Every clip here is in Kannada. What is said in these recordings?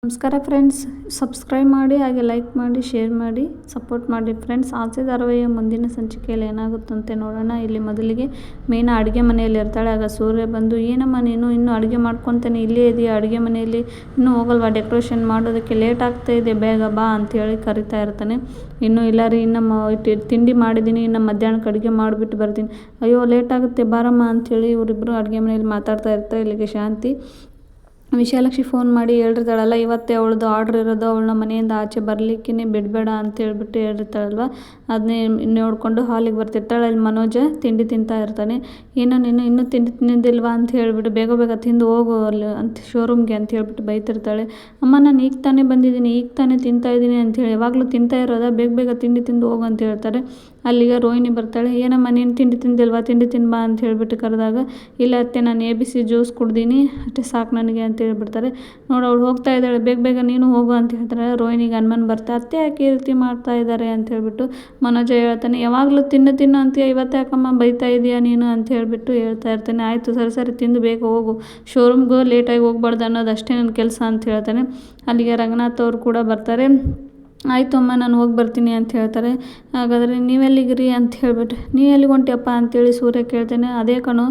ನಮಸ್ಕಾರ ಫ್ರೆಂಡ್ಸ್, ಸಬ್ಸ್ಕ್ರೈಬ್ ಮಾಡಿ, ಹಾಗೆ ಲೈಕ್ ಮಾಡಿ, ಶೇರ್ ಮಾಡಿ, ಸಪೋರ್ಟ್ ಮಾಡಿ ಫ್ರೆಂಡ್ಸ್. ಆಸೆ ಧಾರಾವಾಹಿಯ ಮುಂದಿನ ಸಂಚಿಕೆಯಲ್ಲಿ ಏನಾಗುತ್ತಂತೆ ನೋಡೋಣ. ಇಲ್ಲಿ ಮೊದಲಿಗೆ ಮೀನಾ ಅಡುಗೆ ಮನೆಯಲ್ಲಿ ಇರ್ತಾಳೆ. ಆಗ ಸೂರ್ಯ ಬಂದು, ಏನಮ್ಮ ನೀನು ಇನ್ನೂ ಅಡುಗೆ ಮಾಡ್ಕೊತಾನೆ ಇಲ್ಲೇ ಇದೆಯಾ, ಅಡುಗೆ ಮನೆಯಲ್ಲಿ ಇನ್ನೂ ಹೋಗಲ್ವಾ, ಡೆಕೋರೇಷನ್ ಮಾಡೋದಕ್ಕೆ ಲೇಟ್ ಆಗ್ತಾ ಇದೆ, ಬೇಗ ಬಾ ಅಂತೇಳಿ ಕರಿತಾ ಇರ್ತಾನೆ. ಇನ್ನೂ ಇಲ್ಲ ರೀ, ಇನ್ನು ತಿಂಡಿ ಮಾಡಿದ್ದೀನಿ, ಇನ್ನು ಮಧ್ಯಾಹ್ನಕ್ಕೆ ಅಡುಗೆ ಮಾಡಿಬಿಟ್ಟು ಬರ್ತೀನಿ. ಅಯ್ಯೋ ಲೇಟ್ ಆಗುತ್ತೆ ಬಾರಮ್ಮ ಅಂಥೇಳಿ ಇವರಿಬ್ಬರು ಅಡುಗೆ ಮನೆಯಲ್ಲಿ ಮಾತಾಡ್ತಾ ಇರ್ತಾರೆ. ಇಲ್ಲಿಗೆ ಶಾಂತಿ ವಿಶಾಲಾಕ್ಷಿ ಫೋನ್ ಮಾಡಿ ಹೇಳಿರ್ತಾಳಲ್ಲ, ಇವತ್ತೇ ಅವಳದು ಆರ್ಡ್ರ್ ಇರೋದು, ಅವಳನ್ನ ಮನೆಯಿಂದ ಆಚೆ ಬರಲಿಕ್ಕೇ ಬಿಡಬೇಡ ಅಂತ ಹೇಳ್ಬಿಟ್ಟು ಹೇಳಿರ್ತಾಳಲ್ವ. ಅದನ್ನೇ ನೋಡಿಕೊಂಡು ಹಾಲಿಗೆ ಬರ್ತಿರ್ತಾಳೆ. ಅಲ್ಲಿ ಮನೋಜ ತಿಂಡಿ ತಿಂತಾ ಇರ್ತಾನೆ. ಏನೋ ನೀನು ಇನ್ನೂ ತಿಂಡಿ ತಿನ್ನೋದಿಲ್ವಾ ಅಂತ ಹೇಳ್ಬಿಟ್ಟು, ಬೇಗ ಬೇಗ ತಿಂದು ಹೋಗು ಅಲ್ಲಿ ಅಂತ ಶೋರೂಮ್ಗೆ ಅಂತ ಹೇಳ್ಬಿಟ್ಟು ಬೈತಿರ್ತಾಳೆ. ಅಮ್ಮ ನಾನು ಈಗ ತಾನೇ ಬಂದಿದ್ದೀನಿ, ಈಗ ತಾನೇ ತಿಂತಾ ಇದ್ದೀನಿ ಅಂಥೇಳಿ, ಯಾವಾಗಲೂ ತಿಂತಾ ಇರೋದಾ, ಬೇಗ ಬೇಗ ತಿಂಡಿ ತಿಂದು ಹೋಗು ಅಂತ ಹೇಳ್ತಾರೆ. ಅಲ್ಲಿಗೆ ರೋಹಿಣಿ ಬರ್ತಾಳೆ. ಏನಮ್ಮ ನೀನು ತಿಂಡಿ ತಿಂದಿಲ್ವಾ, ತಿಂಡಿ ತಿನ್ಬಾ ಅಂತ ಹೇಳ್ಬಿಟ್ಟು ಕರೆದಾಗ, ಇಲ್ಲ ಅತ್ತೆ ನಾನು ABC ಜ್ಯೂಸ್ ಕುಡ್ದೀನಿ, ಅಷ್ಟೇ ಸಾಕು ನನಗೆ ಅಂತ ಹೇಳ್ಬಿಡ್ತಾರೆ. ನೋಡು ಅವಳು ಹೋಗ್ತಾ ಇದ್ದಾಳೆ, ಬೇಗ ಬೇಗ ನೀನು ಹೋಗು ಅಂತ ಹೇಳ್ತಾರೆ. ರೋಹಿಣಿಗೆ ಅನುಮಾನ ಬರ್ತಾ, ಅತ್ತೆ ಯಾಕೆ ಈ ರೀತಿ ಮಾಡ್ತಾ ಇದ್ದಾರೆ ಅಂತ ಹೇಳ್ಬಿಟ್ಟು ಮನೋಜ ಹೇಳ್ತಾನೆ. ಯಾವಾಗಲೂ ತಿನ್ನು ಅಂತೀಯ, ಇವತ್ತು ಯಾಕಮ್ಮ ಬೈತಾ ಇದೆಯಾ ನೀನು ಅಂತ ಹೇಳ್ಬಿಟ್ಟು ಹೇಳ್ತಾ ಇರ್ತಾನೆ. ಆಯಿತು ಸರಿ ತಿಂದು ಬೇಗ ಹೋಗು, ಶೋರೂಮ್ಗೂ ಲೇಟಾಗಿ ಹೋಗ್ಬಾರ್ದು ಅನ್ನೋದು ಅಷ್ಟೇ ನನ್ನ ಕೆಲಸ ಅಂತ ಹೇಳ್ತಾನೆ. ಅಲ್ಲಿಗೆ ರಂಗನಾಥ್ ಅವರು ಕೂಡ ಬರ್ತಾರೆ. ಆಯಿತು ಅಮ್ಮ ನಾನು ಹೋಗಿ ಬರ್ತೀನಿ ಅಂತ ಹೇಳ್ತಾರೆ. ಹಾಗಾದರೆ ನೀವೆಲ್ಲಿಗಿರಿ ಅಂತ ಹೇಳ್ಬಿಟ್ಟು, ನೀ ಎಲ್ಲಿಗೆ ಹೊಂಟಿಯಪ್ಪ ಅಂತೇಳಿ ಸೂರ್ಯ ಕೇಳ್ತೇನೆ. ಅದೇ ಕಣೋ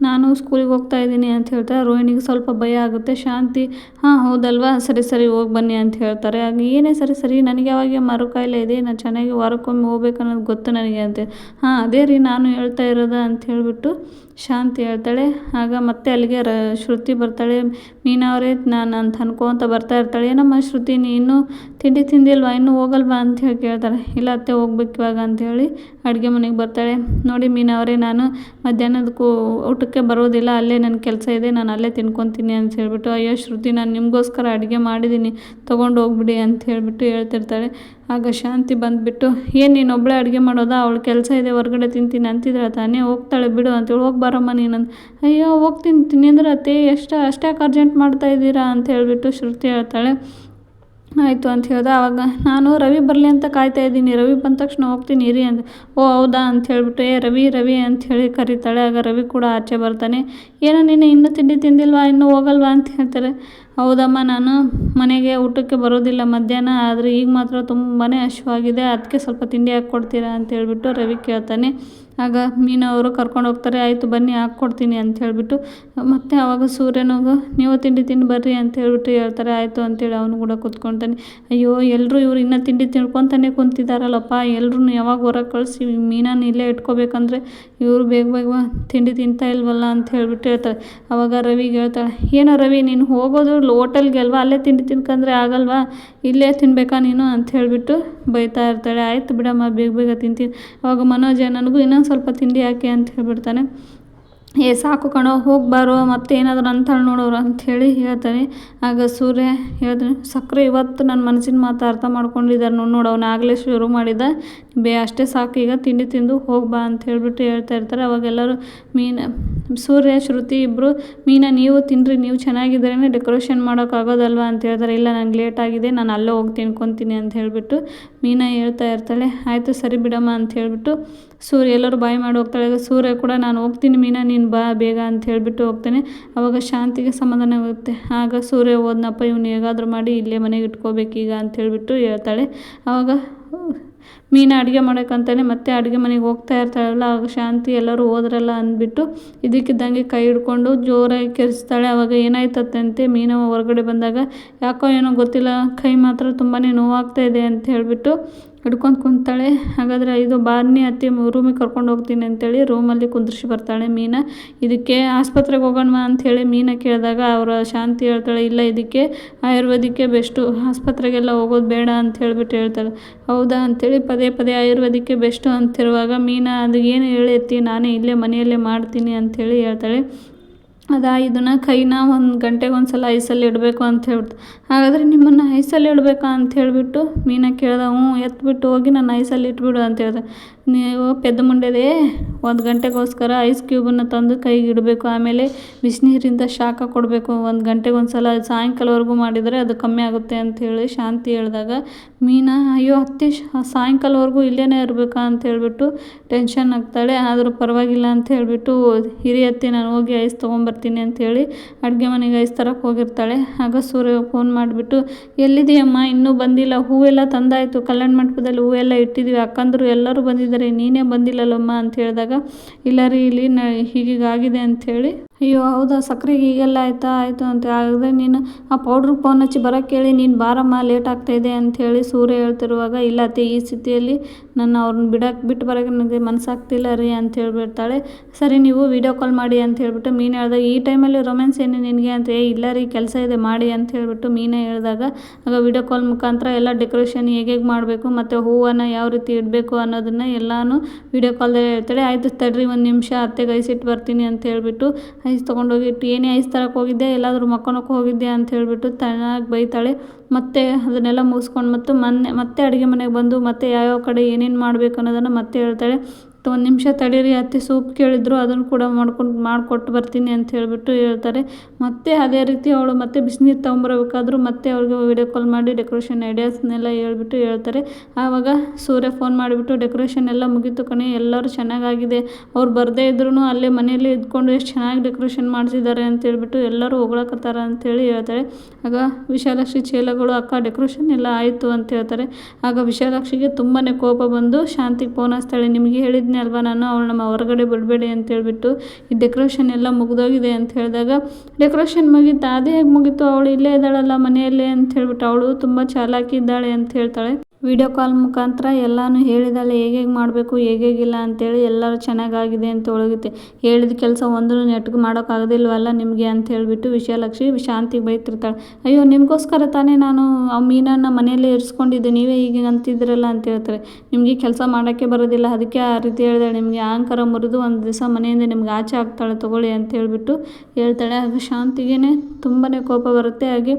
ನಾನು ಸ್ಕೂಲಿಗೆ ಹೋಗ್ತಾ ಇದ್ದೀನಿ ಅಂತ ಹೇಳ್ತಾರೆ. ರೋಹಿಣಿಗೆ ಸ್ವಲ್ಪ ಭಯ ಆಗುತ್ತೆ. ಶಾಂತಿ ಹಾಂ ಹೌದಲ್ವಾ, ಸರಿ ಹೋಗಿ ಬನ್ನಿ ಅಂತ ಹೇಳ್ತಾರೆ. ಆಗ ಏನೇ ಸರಿ ನನಗೆ ಯಾವಾಗ ಮರುಕಾಯಿಲೆ ಇದೆ, ನಾನು ಚೆನ್ನಾಗಿ ವಾರಕ್ಕೊಮ್ಮೆ ಹೋಗ್ಬೇಕು ಅನ್ನೋದು ಗೊತ್ತು ನನಗೆ ಅಂತ. ಹಾಂ ಅದೇ ರೀ ನಾನು ಹೇಳ್ತಾ ಇರೋದ ಅಂತ ಹೇಳ್ಬಿಟ್ಟು ಶಾಂತಿ ಹೇಳ್ತಾಳೆ. ಆಗ ಮತ್ತೆ ಅಲ್ಲಿಗೆ ಶ್ರುತಿ ಬರ್ತಾಳೆ. ಮೀನಾ ಅವರೇ ನಾನು ಅಂತ ಅನ್ಕೊಂತ ಬರ್ತಾ ಇರ್ತಾಳೆ. ಏನಮ್ಮ ಶ್ರುತಿ ನೀ ಇನ್ನೂ ತಿಂಡಿ ತಿಂದಿಲ್ವಾ, ಇನ್ನೂ ಹೋಗಲ್ವಾ ಅಂತ ಹೇಳಿ ಕೇಳ್ತಾರೆ. ಇಲ್ಲ ಅತ್ತೆ ಹೋಗ್ಬೇಕು ಇವಾಗ ಅಂಥೇಳಿ ಅಡುಗೆ ಮನೆಗೆ ಬರ್ತಾಳೆ. ನೋಡಿ ಮೀನಾ ಅವರೇ, ನಾನು ಮಧ್ಯಾಹ್ನದಕ್ಕೂ ಊಟಕ್ಕೆ ಬರೋದಿಲ್ಲ, ಅಲ್ಲೇ ನನ್ನ ಕೆಲಸ ಇದೆ, ನಾನು ಅಲ್ಲೇ ತಿನ್ಕೊತೀನಿ ಅಂತ ಹೇಳ್ಬಿಟ್ಟು, ಅಯ್ಯೋ ಶ್ರುತಿ ನಾನು ನಿಮಗೋಸ್ಕರ ಅಡುಗೆ ಮಾಡಿದ್ದೀನಿ, ತೊಗೊಂಡು ಹೋಗ್ಬಿಡಿ ಅಂತ ಹೇಳ್ಬಿಟ್ಟು ಹೇಳ್ತಿರ್ತಾಳೆ. ಆಗ ಶಾಂತಿ ಬಂದುಬಿಟ್ಟು, ಏನು ನೀನು ಒಬ್ಬಳೇ ಅಡುಗೆ ಮಾಡೋದಾ, ಅವಳು ಕೆಲಸ ಇದೆ ಹೊರಗಡೆ ತಿಂತೀನಿ ಅಂತಿದ್ದಾಳೆ ತಾನೇ, ಹೋಗ್ತಾಳೆ ಬಿಡು ಅಂತೇಳಿ, ಹೋಗಿ ಬಾರಮ್ಮ ನೀನಂತ. ಅಯ್ಯೋ ಹೋಗ್ತೀನಿ ತಿನ್ನಿಂದ್ರೆ ಅತ್ತೆ ಅಷ್ಟ್ಯಾಕೆ ಅರ್ಜೆಂಟ್ ಮಾಡ್ತಾ ಇದ್ದೀರಾ ಅಂತ ಹೇಳ್ಬಿಟ್ಟು ಶ್ರುತಿ ಹೇಳ್ತಾಳೆ. ಆಯಿತು ಅಂತ ಹೇಳ್ದೆ. ಆವಾಗ ನಾನು ರವಿ ಬರಲಿ ಅಂತ ಕಾಯ್ತಾ ಇದ್ದೀನಿ, ರವಿ ಬಂದ ತಕ್ಷಣ ಹೋಗ್ತೀನಿ ಇರಿ ಅಂತ. ಓ ಹೌದಾ ಅಂತ ಹೇಳ್ಬಿಟ್ಟು, ರವಿ ಅಂಥೇಳಿ ಕರೀತಾಳೆ. ಆಗ ರವಿ ಕೂಡ ಆಚೆ ಬರ್ತಾನೆ. ಏನೋ ನೀನು ಇನ್ನೂ ತಿಂಡಿ ತಿಂದಿಲ್ವಾ, ಇನ್ನೂ ಹೋಗಲ್ವಾ ಅಂತ ಹೇಳ್ತಾರೆ. ಹೌದಮ್ಮ ನಾನು ಮನೆಗೆ ಊಟಕ್ಕೆ ಬರೋದಿಲ್ಲ ಮಧ್ಯಾಹ್ನ, ಆದರೆ ಈಗ ಮಾತ್ರ ತುಂಬಾ ಹಸಿವಾಗಿದೆ, ಅದಕ್ಕೆ ಸ್ವಲ್ಪ ತಿಂಡಿ ಹಾಕ್ಕೊಡ್ತೀರಾ ಅಂತ ಹೇಳ್ಬಿಟ್ಟು ರವಿ ಕೇಳ್ತಾನೆ. ಆಗ ಮೀನಾ ಅವರು ಕರ್ಕೊಂಡು ಹೋಗ್ತಾರೆ. ಆಯಿತು ಬನ್ನಿ ಹಾಕ್ಕೊಡ್ತೀನಿ ಅಂತ ಹೇಳ್ಬಿಟ್ಟು, ಮತ್ತು ಆವಾಗ ಸೂರ್ಯನಿಗೂ ನೀವು ತಿಂಡಿ ತಿಂದು ಬರ್ರಿ ಅಂತ ಹೇಳ್ಬಿಟ್ಟು ಹೇಳ್ತಾರೆ. ಆಯಿತು ಅಂತೇಳಿ ಅವನು ಕೂಡ ಕೂತ್ಕೊಳ್ತಾನೆ. ಅಯ್ಯೋ ಎಲ್ಲರೂ ಇವ್ರು ಇನ್ನೂ ತಿಂಡಿ ತಿನ್ಕೊತಾನೆ ಕುಂತಿದ್ದಾರಲ್ಲಪ್ಪ, ಎಲ್ಲರೂ ಯಾವಾಗ ಹೊರಗೆ ಕಳಿಸಿ ಮೀನಾನ ಇಲ್ಲೇ ಇಟ್ಕೋಬೇಕಂದ್ರೆ ಇವರು ಬೇಗ ತಿಂಡಿ ತಿಂತಾ ಇಲ್ವಲ್ಲ ಅಂತ ಹೇಳ್ಬಿಟ್ಟು ಹೇಳ್ತಾರೆ. ಆವಾಗ ರವಿಗೆ ಹೇಳ್ತಾಳೆ, ಏನೋ ರವಿ ನೀನು ಹೋಗೋದು ಹೋಟೆಲ್ಗೆ ಅಲ್ವಾ, ಅಲ್ಲೇ ತಿಂಡಿ ತಿನ್ಕಂದ್ರೆ ಆಗಲ್ವಾ, ಇಲ್ಲೇ ತಿನ್ಬೇಕಾ ನೀನು ಅಂತ ಹೇಳಿಬಿಟ್ಟು ಬೈತಾ ಇರ್ತಾಳೆ. ಆಯಿತು ಬಿಡಮ್ಮ ಬೇಗ ತಿಂತೀನಿ. ಅವಾಗ ಮನೋಜ ನನಗೂ ಇನ್ನೊಂದು ಸ್ವಲ್ಪ ತಿಂಡಿ ಹಾಕಿ ಅಂತ ಹೇಳ್ಬಿಡ್ತಾನೆ. ಸಾಕು ಕಣೋ ಹೋಗ್ಬಾರೋ, ಮತ್ತೆ ಏನಾದರೂ ಅಂತಾಳೆ ನೋಡೋರು ಅಂಥೇಳಿ ಹೇಳ್ತಾನೆ. ಆಗ ಸೂರ್ಯ ಹೇಳ್ತಾನೆ, ಸಕ್ಕರೆ ಇವತ್ತು ನನ್ನ ಮನಸ್ಸಿನ ಮಾತು ಅರ್ಥ ಮಾಡ್ಕೊಂಡಿದ್ದಾರೆ ನೋಡು, ಅವನು ಆಗಲೇ ಶುರು ಮಾಡಿದ, ಅಷ್ಟೇ ಸಾಕು ಈಗ ತಿಂಡಿ ತಿಂದು ಹೋಗ್ಬಾ ಅಂತ ಹೇಳ್ಬಿಟ್ಟು ಹೇಳ್ತಾ ಇರ್ತಾರೆ. ಅವಾಗೆಲ್ಲರೂ ಸೂರ್ಯ ಶ್ರುತಿ ಇಬ್ಬರು, ಮೀನಾ ನೀವು ತಿನ್ನಿರಿ, ನೀವು ಚೆನ್ನಾಗಿದ್ರೇ ಡೆಕೋರೇಷನ್ ಮಾಡೋಕ್ಕಾಗೋದಲ್ವಾ ಅಂತ ಹೇಳ್ತಾರೆ. ಇಲ್ಲ ನನಗೆ ಲೇಟ್ ಆಗಿದೆ, ನಾನು ಅಲ್ಲೇ ಹೋಗಿ ತಿನ್ಕೊತೀನಿ ಅಂತ ಹೇಳಿಬಿಟ್ಟು ಮೀನಾ ಹೇಳ್ತಾ ಇರ್ತಾಳೆ. ಆಯಿತು ಸರಿ ಬಿಡಮ್ಮ ಅಂತ ಹೇಳ್ಬಿಟ್ಟು ಸೂರ್ಯ ಎಲ್ಲರೂ ಬಾಯಿ ಮಾಡಿ ಹೋಗ್ತಾಳೆ. ಸೂರ್ಯ ಕೂಡ ನಾನು ಹೋಗ್ತೀನಿ ಮೀನಾ ನೀನು ಬಾ ಬೇಗ ಅಂತ ಹೇಳಿಬಿಟ್ಟು ಹೋಗ್ತಾನೆ. ಆವಾಗ ಶಾಂತಿಗೆ ಸಮಾಧಾನ ಆಗುತ್ತೆ. ಆಗ ಸೂರ್ಯ ಹೋದ್ನಪ್ಪ, ಇವನು ಹೇಗಾದರೂ ಮಾಡಿ ಇಲ್ಲೇ ಮನೆಗೆ ಇಟ್ಕೋಬೇಕೀಗ ಅಂತ ಹೇಳಿಬಿಟ್ಟು ಹೇಳ್ತಾಳೆ. ಆವಾಗ ಮೀನಾ ಅಡುಗೆ ಮಾಡೋಕ್ಕಂತಾನೆ ಮತ್ತೆ ಅಡುಗೆ ಮನೆಗೆ ಹೋಗ್ತಾ ಇರ್ತಾಳಲ್ಲ. ಆಗ ಶಾಂತಿ ಎಲ್ಲರೂ ಹೋದ್ರಲ್ಲ ಅಂದ್ಬಿಟ್ಟು ಇದಕ್ಕಿದ್ದಂಗೆ ಕೈ ಹಿಡ್ಕೊಂಡು ಜೋರಾಗಿ ಕೆರೆಸ್ತಾಳೆ. ಆವಾಗ ಏನಾಯ್ತಂತೆ, ಮೀನಾ ಹೊರಗಡೆ ಬಂದಾಗ ಯಾಕೋ ಏನೋ ಗೊತ್ತಿಲ್ಲ, ಕೈ ಮಾತ್ರ ತುಂಬಾ ನೋವಾಗ್ತಾ ಇದೆ ಅಂತ ಹೇಳಿಬಿಟ್ಟು ಹಿಡ್ಕೊಂಡು ಕುಂತಾಳೆ. ಹಾಗಾದರೆ ಇದು ಬಾರ್ನಿ ಅತ್ತಿ ರೂಮಿಗೆ ಕರ್ಕೊಂಡು ಹೋಗ್ತೀನಿ ಅಂತೇಳಿ ರೂಮಲ್ಲಿ ಕುಂದ್ರಿಸಿ ಬರ್ತಾಳೆ ಮೀನಾ. ಇದಕ್ಕೆ ಆಸ್ಪತ್ರೆಗೆ ಹೋಗೋಣ ಅಂಥೇಳಿ ಮೀನಾ ಕೇಳಿದಾಗ ಅವರ ಶಾಂತಿ ಹೇಳ್ತಾಳೆ, ಇಲ್ಲ ಇದಕ್ಕೆ ಆಯುರ್ವೇದಿಕ್ಕೆ ಬೆಸ್ಟು, ಆಸ್ಪತ್ರೆಗೆಲ್ಲ ಹೋಗೋದು ಬೇಡ ಅಂತ ಹೇಳ್ಬಿಟ್ಟು ಹೇಳ್ತಾಳೆ. ಹೌದಾ ಅಂಥೇಳಿ ಪದೇ ಆಯುರ್ವೇದಿಕ್ಕೆ ಬೆಸ್ಟು ಅಂತಿರುವಾಗ ಮೀನಾ ಅದು ಏನು ಹೇಳಿ ಎತ್ತಿ, ನಾನೇ ಇಲ್ಲೇ ಮನೆಯಲ್ಲೇ ಮಾಡ್ತೀನಿ ಅಂಥೇಳಿ ಹೇಳ್ತಾಳೆ. ಇದನ್ನು ಕೈನ 1 ಗಂಟೆಗೆ ಒಂದು ಸಲ ಐಸಲ್ಲಿ ಇಡಬೇಕು ಅಂತ ಹೇಳ್ಬಿಟ್ಟು, ಹಾಗಾದರೆ ನಿಮ್ಮನ್ನು ಐಸಲ್ಲಿ ಇಡಬೇಕಾ ಅಂತ ಹೇಳಿಬಿಟ್ಟು ಮೀನಾ ಕೇಳ್ದ. ಎತ್ಬಿಟ್ಟು ಹೋಗಿ ನಾನು ಐಸಲ್ಲಿ ಇಟ್ಬಿಡು ಅಂತ ಹೇಳ್ದೆ. ನೀವು ಪೆದ್ದ ಮುಂಡೆದೆ, 1 ಗಂಟೆಗೋಸ್ಕರ ಐಸ್ ಕ್ಯೂಬನ್ನು ತಂದು ಕೈಗೆ ಇಡಬೇಕು, ಆಮೇಲೆ ಬಿಸಿನೀರಿಂದ ಶಾಖ ಕೊಡಬೇಕು, 1 ಗಂಟೆಗೆ ಒಂದು ಸಲ, ಸಾಯಂಕಾಲವರೆಗೂ ಮಾಡಿದರೆ ಅದು ಕಮ್ಮಿ ಆಗುತ್ತೆ ಅಂಥೇಳಿ ಶಾಂತಿ ಹೇಳಿದಾಗ ಮೀನಾ ಅಯ್ಯೋ ಅತ್ತೆ ಸಾಯಂಕಾಲವರೆಗೂ ಇಲ್ಲೇ ಇರಬೇಕಾ ಅಂತ ಹೇಳ್ಬಿಟ್ಟು ಟೆನ್ಷನ್ ಆಗ್ತಾಳೆ. ಆದರೂ ಪರವಾಗಿಲ್ಲ ಅಂತ ಹೇಳಿಬಿಟ್ಟು ಹಿರಿಯತ್ತೆ ನಾನು ಹೋಗಿ ಐಸ್ ತೊಗೊಂಬರ್ತೀನಿ ಬರ್ತೀನಿ ಅಂಥೇಳಿ ಅಡುಗೆ ಮನೆಗೆ ಐಸ್ ತರಕ್ಕೆ ಹೋಗಿರ್ತಾಳೆ. ಆಗ ಸೂರ್ಯ ಫೋನ್ ಮಾಡಿಬಿಟ್ಟು ಎಲ್ಲಿದೆಯಮ್ಮ, ಇನ್ನೂ ಬಂದಿಲ್ಲ, ಹೂವೆಲ್ಲ ತಂದಾಯಿತು, ಕಲ್ಯಾಣ ಮಂಟಪದಲ್ಲಿ ಹೂವೆಲ್ಲ ಇಟ್ಟಿದ್ದೀವಿ, ಅಕ್ಕಂದರು ಎಲ್ಲರೂ ಬಂದಿದ್ದಾರೆ, ನೀನೇ ಬಂದಿಲ್ಲಲ್ಲಮ್ಮ ಅಂತ ಹೇಳಿದಾಗ ಇಲ್ಲ ರೀ ಇಲ್ಲಿ ಹೀಗೀಗಾಗಿದೆ ಅಂಥೇಳಿ ಅಯ್ಯೋ ಹೌದಾ ಸಕ್ರೆಗೆ ಹೀಗೆಲ್ಲ ಆಯಿತು ಅಂತ ಆದರೆ ನೀನು ಆ ಪೌಡ್ರಿಗೆ ಫೋನ್ ಹಚ್ಚಿ ಬರೋಕ್ಕೆ ಹೇಳಿ ನೀನು ಬಾರಮ್ಮ ಲೇಟ್ ಆಗ್ತಾಯಿದೆ ಅಂಥೇಳಿ ಸೂರ್ಯ ಹೇಳ್ತಿರುವಾಗ ಇಲ್ಲ ಅತ್ತೆ ಈ ಸ್ಥಿತಿಯಲ್ಲಿ ನನ್ನ ಅವ್ರನ್ನ ಬಿಟ್ಟು ಬರೋಕ್ಕೆ ನನಗೆ ಮನಸ್ಸಾಗ್ತಿಲ್ಲ ರೀ ಅಂತ ಹೇಳ್ಬಿಡ್ತಾಳೆ. ಸರಿ ನೀವು ವೀಡಿಯೋ ಕಾಲ್ ಮಾಡಿ ಅಂತ ಹೇಳ್ಬಿಟ್ಟು ಮೀನು ಹೇಳಿದಾಗ ಈ ಟೈಮಲ್ಲಿ ರೊಮ್ಯಾನ್ಸ್ ಏನು ನಿನಗೆ ಅಂತ ಇಲ್ಲ ರೀ ಕೆಲಸ ಇದೆ ಮಾಡಿ ಅಂತ ಹೇಳ್ಬಿಟ್ಟು ಮೀನೇ ಹೇಳಿದಾಗ ಆಗ ವೀಡಿಯೋ ಕಾಲ್ ಮುಖಾಂತರ ಎಲ್ಲ ಡೆಕೋರೇಷನ್ ಹೇಗೆ ಮಾಡಬೇಕು ಮತ್ತು ಹೂವನ್ನು ಯಾವ ರೀತಿ ಇಡಬೇಕು ಅನ್ನೋದನ್ನು ಎಲ್ಲನೂ ವೀಡಿಯೋ ಕಾಲ್ದಲ್ಲಿ ಹೇಳ್ತಾಳೆ. ಆಯಿತು ತಡ್ರಿ ಒಂದು ನಿಮಿಷ ಅತ್ತೆಗೆ ಐಸಿಟ್ಟು ಬರ್ತೀನಿ ಅಂತ ಹೇಳ್ಬಿಟ್ಟು ಐಸ್ ತೊಗೊಂಡೋಗಿ ಏನೇ ಐಸ್ ತರಕ್ಕೆ ಹೋಗಿದ್ದೆ ಎಲ್ಲಾದರೂ ಮಕ್ಕೊಳಕ್ಕೆ ಹೋಗಿದ್ದೆ ಅಂತ ಹೇಳ್ಬಿಟ್ಟು ಚೆನ್ನಾಗಿ ಬೈತಾಳೆ. ಮತ್ತೆ ಅದನ್ನೆಲ್ಲ ಮುಗಿಸ್ಕೊಂಡು ಮತ್ತೆ ಅಡುಗೆ ಮನೆಗೆ ಬಂದು ಮತ್ತೆ ಯಾವ್ಯಾವ ಕಡೆ ಏನೇನು ಮಾಡಬೇಕು ಅನ್ನೋದನ್ನು ಮತ್ತೆ ಹೇಳ್ತಾಳೆ. ಒಂದು ನಿಮಿಷ ತಡೀರಿ ಅತ್ತೆ ಸೂಪ್ ಕೇಳಿದ್ರು ಅದನ್ನು ಕೂಡ ಮಾಡಿಕೊಟ್ಟು ಬರ್ತೀನಿ ಅಂತ ಹೇಳ್ಬಿಟ್ಟು ಹೇಳ್ತಾರೆ. ಮತ್ತೆ ಅದೇ ರೀತಿ ಅವಳು ಮತ್ತೆ ಬಿಸಿನೀರು ತೊಗೊಂಬರ್ಬೇಕಾದ್ರೂ ಮತ್ತೆ ಅವ್ರಿಗೆ ವೀಡಿಯೋ ಕಾಲ್ ಮಾಡಿ ಡೆಕೋರೇಷನ್ ಐಡಿಯಾಸ್ನೆಲ್ಲ ಹೇಳ್ಬಿಟ್ಟು ಹೇಳ್ತಾರೆ. ಆವಾಗ ಸೂರ್ಯ ಫೋನ್ ಮಾಡಿಬಿಟ್ಟು ಡೆಕೋರೇಷನ್ ಎಲ್ಲ ಮುಗೀತು ಕಣೆ, ಎಲ್ಲರೂ ಚೆನ್ನಾಗಾಗಿದೆ, ಅವ್ರು ಬರದೇ ಇದ್ರೂ ಅಲ್ಲೇ ಮನೆಯಲ್ಲಿ ಇದ್ಕೊಂಡು ಎಷ್ಟು ಚೆನ್ನಾಗಿ ಡೆಕೋರೇಷನ್ ಮಾಡಿಸಿದ್ದಾರೆ ಅಂತ ಹೇಳ್ಬಿಟ್ಟು ಎಲ್ಲರೂ ಹೊಗಳಕತ್ತಾರ ಅಂಥೇಳಿ ಹೇಳ್ತಾಳೆ. ಆಗ ವಿಶಾಲಾಕ್ಷಿ ಚೇಲಗಳು ಅಕ್ಕ ಡೆಕೋರೇಷನ್ ಎಲ್ಲ ಆಯಿತು ಅಂತ ಹೇಳ್ತಾರೆ. ಆಗ ವಿಶಾಲಾಕ್ಷಿಗೆ ತುಂಬಾ ಕೋಪ ಬಂದು ಶಾಂತಿಗೆ ಫೋನ್ ಹಚ್ತಾಳೆ. ನಿಮಗೆ ಹೇಳಿದ್ನೆ ಅಲ್ವಾ ನಾನು ಅವಳು ನಮ್ಮ ಹೊರಗಡೆ ಬಿಡಬೇಡಿ ಅಂತ ಹೇಳ್ಬಿಟ್ಟು ಈ ಡೆಕೋರೇಷನ್ ಎಲ್ಲ ಮುಗಿದೋಗಿದೆ ಅಂತ ಹೇಳಿದಾಗ ಡೆಕೋರೇಷನ್ ಮುಗೀತಾ ಅದೇ ಹೇಗೆ ಮುಗೀತು, ಅವಳು ಇಲ್ಲೇ ಇದ್ದಾಳಲ್ಲ ಮನೆಯಲ್ಲೇ ಅಂತ ಹೇಳ್ಬಿಟ್ಟು ಅವಳು ತುಂಬ ಚಾಲಾಕಿ ಇದ್ದಾಳೆ ಅಂತ ಹೇಳ್ತಾಳೆ. ವಿಡಿಯೋ ಕಾಲ್ ಮುಖಾಂತರ ಎಲ್ಲನೂ ಹೇಳಿದಾಳೆ ಹೇಗೆ ಮಾಡಬೇಕು ಹೇಗೇಗಿಲ್ಲ ಅಂತೇಳಿ ಎಲ್ಲರೂ ಚೆನ್ನಾಗಾಗಿದೆ ಅಂತ ಒಳಗುತ್ತೆ. ಹೇಳಿದ ಕೆಲಸ ಒಂದೂ ನೆಟ್ಗೆ ಮಾಡೋಕ್ಕಾಗೋದಿಲ್ವಲ್ಲ ನಿಮಗೆ ಅಂತ ಹೇಳಿಬಿಟ್ಟು ವಿಶಾಲಾಕ್ಷಿ ಶಾಂತಿಗೆ ಬೈತಿರ್ತಾಳೆ. ಅಯ್ಯೋ ನಿಮಗೋಸ್ಕರ ತಾನೇ ನಾನು ಆ ಮೀನನ್ನು ಮನೆಯಲ್ಲೇ ಇರಿಸ್ಕೊಂಡಿದ್ದೆ, ನೀವೇ ಹೀಗೆ ಅಂತಿದ್ರಲ್ಲ ಅಂತ ಹೇಳ್ತಾರೆ. ನಿಮಗೆ ಕೆಲಸ ಮಾಡೋಕ್ಕೆ ಬರೋದಿಲ್ಲ ಅದಕ್ಕೆ ಆ ರೀತಿ ಹೇಳಿದಾಳೆ, ನಿಮಗೆ ಅಹಂಕಾರ ಮುರಿದು ಒಂದು ದಿವಸ ಮನೆಯಿಂದ ನಿಮ್ಗೆ ಆಚೆ ಆಗ್ತಾಳೆ ತೊಗೊಳ್ಳಿ ಅಂತ ಹೇಳ್ಬಿಟ್ಟು ಹೇಳ್ತಾಳೆ. ಆಗ ಶಾಂತಿಗೇ ತುಂಬಾ ಕೋಪ ಬರುತ್ತೆ. ಹಾಗೆ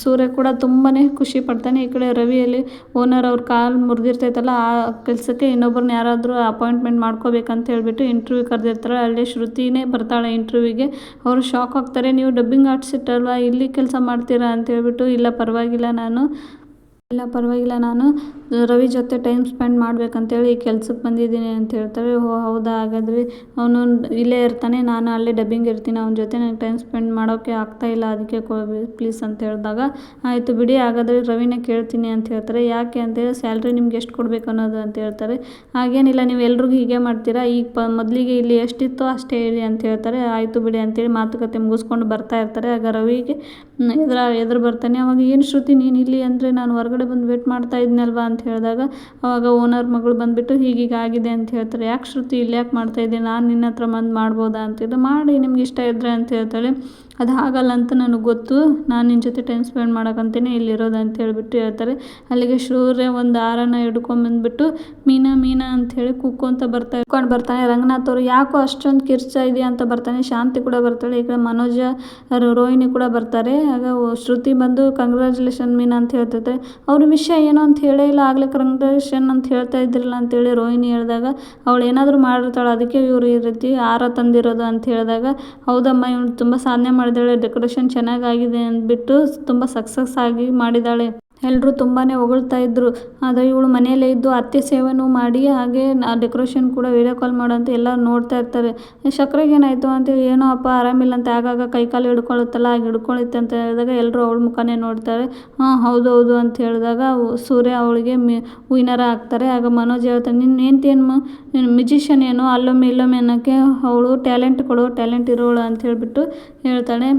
ಸೂರ್ಯ ಕೂಡ ತುಂಬಾ ಖುಷಿ ಪಡ್ತಾನೆ. ಈ ಕಡೆ ರವಿಯಲ್ಲಿ ಓನರ್ ಅವ್ರ ಕಾಲು ಮುರಿದಿರ್ತೈತಲ್ಲ ಆ ಕೆಲಸಕ್ಕೆ ಇನ್ನೊಬ್ಬರನ್ನ ಯಾರಾದರೂ ಅಪಾಯಿಂಟ್ಮೆಂಟ್ ಮಾಡ್ಕೋಬೇಕಂತ ಹೇಳ್ಬಿಟ್ಟು ಇಂಟರ್ವ್ಯೂ ಕರೆದಿರ್ತಾರೆ. ಅಲ್ಲಿ ಶ್ರುತಿನೇ ಬರ್ತಾಳೆ ಇಂಟರ್ವ್ಯೂಗೆ. ಅವರು ಶಾಕ್ ಆಗ್ತಾರೆ, ನೀವು ಡಬ್ಬಿಂಗ್ ಆರ್ಟಿಸ್ಟ್ ಅಲ್ವಾ ಇಲ್ಲಿ ಕೆಲಸ ಮಾಡ್ತೀರಾ ಅಂತ ಹೇಳ್ಬಿಟ್ಟು ಇಲ್ಲ ಪರವಾಗಿಲ್ಲ ನಾನು ರವಿ ಜೊತೆ ಟೈಮ್ ಸ್ಪೆಂಡ್ ಮಾಡ್ಬೇಕಂತೇಳಿ ಈ ಕೆಲ್ಸಕ್ಕೆ ಬಂದಿದ್ದೀನಿ ಅಂತ ಹೇಳ್ತಾರೆ. ಓ ಹೌದಾ, ಹಾಗಾದರೆ ಅವನು ಇಲ್ಲೇ ಇರ್ತಾನೆ, ನಾನು ಅಲ್ಲೇ ಡಬ್ಬಿಂಗ್ ಇರ್ತೀನಿ, ಅವನ ಜೊತೆ ನನಗೆ ಟೈಮ್ ಸ್ಪೆಂಡ್ ಮಾಡೋಕ್ಕೆ ಆಗ್ತಾಯಿಲ್ಲ, ಅದಕ್ಕೆ ಪ್ಲೀಸ್ ಅಂತ ಹೇಳಿದಾಗ ಆಯಿತು ಬಿಡಿ ಹಾಗಾದರೆ ರವಿನ ಕೇಳ್ತೀನಿ ಅಂತ ಹೇಳ್ತಾರೆ. ಯಾಕೆ ಅಂತೇಳಿ ಸ್ಯಾಲ್ರಿ ನಿಮ್ಗೆ ಎಷ್ಟು ಕೊಡಬೇಕು ಅನ್ನೋದು ಅಂತ ಹೇಳ್ತಾರೆ. ಹಾಗೇನಿಲ್ಲ ನೀವು ಎಲ್ರಿಗೂ ಹೀಗೆ ಮಾಡ್ತೀರಾ, ಈಗ ಮೊದಲಿಗೆ ಇಲ್ಲಿ ಎಷ್ಟಿತ್ತೋ ಅಷ್ಟೇ ಹೇಳಿ ಅಂತ ಹೇಳ್ತಾರೆ. ಆಯಿತು ಬಿಡಿ ಅಂತೇಳಿ ಮಾತುಕತೆ ಮುಗಿಸ್ಕೊಂಡು ಬರ್ತಾ ಇರ್ತಾರೆ. ಆಗ ರವಿಗೆ ಎದುರು ಬರ್ತಾನೆ. ಅವಾಗ ಏನು ಶ್ರುತಿ ನೀನು ಇಲ್ಲಿ ಅಂದರೆ ನಾನು ಹೊರಗಡೆ ಬಂದು ವೇಟ್ ಮಾಡ್ತಾ ಇದ್ನಲ್ವಾ ಅಂತ ಹೇಳಿದಾಗ ಅವಾಗ ಓನರ್ ಮಗಳು ಬಂದುಬಿಟ್ಟು ಹೀಗೀಗಾಗಿದೆ ಅಂತ ಹೇಳ್ತಾರೆ. ಯಾಕೆ ಶ್ರುತಿ ಇಲ್ಲಿ ಯಾಕೆ ಮಾಡ್ತಾಯಿದ್ದೆ, ನಾನು ನಿನ್ನ ಹತ್ರ ಬಂದು ಮಾಡ್ಬೋದಾ ಅಂತಿದ್ದು ಮಾಡಿ ನಿಮ್ಗೆ ಇಷ್ಟ ಇದ್ದರೆ ಅಂತ ಹೇಳ್ತಾಳೆ. ಅದು ಆಗಲ್ಲ ಅಂತ ನನಗೆ ಗೊತ್ತು, ನಾನು ನಿನ್ನ ಜೊತೆ ಟೈಮ್ ಸ್ಪೆಂಡ್ ಮಾಡೋಕ್ಕಂತಲೇ ಇಲ್ಲಿರೋದು ಅಂತ ಹೇಳ್ಬಿಟ್ಟು ಹೇಳ್ತಾರೆ. ಅಲ್ಲಿಗೆ ಸೂರ್ಯ ಒಂದು ಹಾರನ ಹಿಡ್ಕೊಂಬಂದ್ಬಿಟ್ಟು ಮೀನಾ ಅಂಥೇಳಿ ಕೂಕ್ಕೊಂತ ಬರ್ತಾನೆ. ರಂಗನಾಥ್ ಅವರು ಯಾಕೋ ಅಷ್ಟೊಂದು ಕಿರ್ಚಾ ಇದೆಯಾ ಅಂತ ಬರ್ತಾನೆ. ಶಾಂತಿ ಕೂಡ ಬರ್ತಾಳೆ. ಈ ಕಡೆ ಮನೋಜ ರೋಹಿಣಿ ಕೂಡ ಬರ್ತಾರೆ. ಆಗ ಶ್ರುತಿ ಬಂದು ಕಂಗ್ರ್ಯಾಚುಲೇಷನ್ ಮೀನಾ ಅಂತ ಹೇಳ್ತೈತೆ. ಅವ್ರ ವಿಷಯ ಏನೋ ಅಂತ ಹೇಳೇ ಇಲ್ಲ, ಆಗಲೇ ಕಂಗ್ರ್ಯಾಚುಲೇಷನ್ ಅಂತ ಹೇಳ್ತಾ ಇದ್ರಲ್ಲ ಅಂತೇಳಿ ರೋಹಿಣಿ ಹೇಳಿದಾಗ ಅವಳು ಏನಾದರೂ ಮಾಡಿರ್ತಾಳೆ ಅದಕ್ಕೆ ಇವರು ಈ ರೀತಿ ಹಾರ ತಂದಿರೋದು ಅಂತ ಹೇಳಿದಾಗ ಹೌದಮ್ಮ ಇವಳು ತುಂಬ ಸಾಧನೆ ಮಾಡಿದಾಳೆ, ಡೆಕೋರೇಷನ್ ಚೆನ್ನಾಗಾಗಿದೆ ಅಂದ್ಬಿಟ್ಟು ತುಂಬ ಸಕ್ಸಸ್ ಆಗಿ ಮಾಡಿದ್ದಾಳೆ, ಎಲ್ಲರೂ ತುಂಬಾ ಹೊಗಳ್ತಾ ಇದ್ದರು. ಆದರೆ ಇವಳು ಮನೆಯಲ್ಲೇ ಇದ್ದು ಅತ್ತೆ ಸೇವೆನೂ ಮಾಡಿ ಹಾಗೆ ಡೆಕೋರೇಷನ್ ಕೂಡ ವೀಡಿಯೋ ಕಾಲ್ ಮಾಡೋಂತ ಎಲ್ಲ ನೋಡ್ತಾ ಇರ್ತಾರೆ. ಸಕ್ರೆಗೇನಾಯಿತು ಅಂತ ಏನೋ ಅಪ್ಪ ಆರಾಮಿಲ್ಲ ಅಂತ ಆಗಾಗ ಕೈಕಾಲು ಹಿಡ್ಕೊಳ್ಳುತ್ತಲ್ಲ ಹಾಗೆ ಹಿಡ್ಕೊಳ್ಳುತ್ತೆ ಅಂತ ಹೇಳಿದಾಗ ಎಲ್ಲರೂ ಅವಳ ಮುಖನೇ ನೋಡ್ತಾರೆ. ಹೌದು ಅಂತ ಹೇಳಿದಾಗ ಸೂರ್ಯ ಅವಳಿಗೆ ಹೂವಿನಾರ ಹಾಕ್ತಾರೆ. ಆಗ ಮನೋಜ್ ಹೇಳ್ತಾನೆ, ನೀನು ಮ್ಯೂಜಿಷಿಯನ್ ಏನೋ ಅಲ್ಲೊಮ್ಮೆ ಇಲ್ಲೊಮ್ಮೆ ಅನ್ನೋಕ್ಕೆ ಅವಳು ಟ್ಯಾಲೆಂಟ್ ಇರೋಳು ಅಂತ ಹೇಳ್ಬಿಟ್ಟು ಹೇಳ್ತಾಳೆ.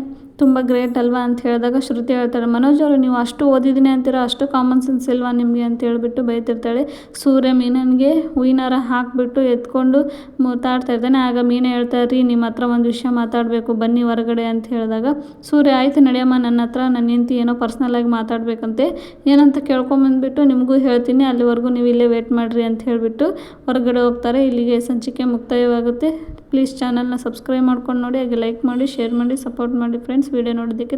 ತುಂಬ ಗ್ರೇಟ್ ಅಲ್ವಾ ಅಂತ ಹೇಳಿದಾಗ ಶ್ರುತಿ ಹೇಳ್ತಾರೆ, ಮನೋಜ್ ಅವರು ನೀವು ಅಷ್ಟು ಓದಿದ್ದೀನಿ ಅಂತೀರ, ಅಷ್ಟು ಕಾಮನ್ ಸೆನ್ಸ್ ಇಲ್ವಾ ನಿಮಗೆ ಅಂತ ಹೇಳ್ಬಿಟ್ಟು ಬೈತಿರ್ತಾಳೆ. ಸೂರ್ಯ ಮೀನನಿಗೆ ಹೂವಿನಾರ ಹಾಕಿಬಿಟ್ಟು ಎತ್ಕೊಂಡು ಮಾತಾಡ್ತಾ ಇರ್ತಾನೆ. ಆಗ ಮೀನ ಹೇಳ್ತಾರೆ, ರೀ ನಿಮ್ಮ ಹತ್ರ ಒಂದು ವಿಷಯ ಮಾತಾಡಬೇಕು ಬನ್ನಿ ಹೊರಗಡೆ ಅಂತ ಹೇಳಿದಾಗ ಸೂರ್ಯ ಆಯಿತು ನಡೆಯಮ್ಮ, ನನ್ನ ಹತ್ರ ನನ್ನ ಹೆಂಡತಿ ಏನೋ ಪರ್ಸ್ನಲಾಗಿ ಮಾತಾಡಬೇಕಂತೆ, ಏನಂತ ಕೇಳ್ಕೊಂಬಂದ್ಬಿಟ್ಟು ನಿಮಗೂ ಹೇಳ್ತೀನಿ, ಅಲ್ಲಿವರೆಗೂ ನೀವು ಇಲ್ಲೇ ವೇಟ್ ಮಾಡಿರಿ ಅಂತ ಹೇಳಿಬಿಟ್ಟು ಹೊರಗಡೆ ಹೋಗ್ತಾರೆ. ಇಲ್ಲಿಗೆ ಸಂಚಿಕೆ ಮುಕ್ತಾಯವಾಗುತ್ತೆ. ಪ್ಲೀಸ್ ಚಾನಲ್ನ ಸಬ್ಸ್ಕ್ರೈಬ್ ಮಾಡ್ಕೊಂಡು ನೋಡಿ, ಹಾಗೆ ಲೈಕ್ ಮಾಡಿ, ಶೇರ್ ಮಾಡಿ, ಸಪೋರ್ಟ್ ಮಾಡಿ ಫ್ರೆಂಡ್ಸ್. ವಿಡಿಯೋ ನೋಡೋದಕ್ಕೆ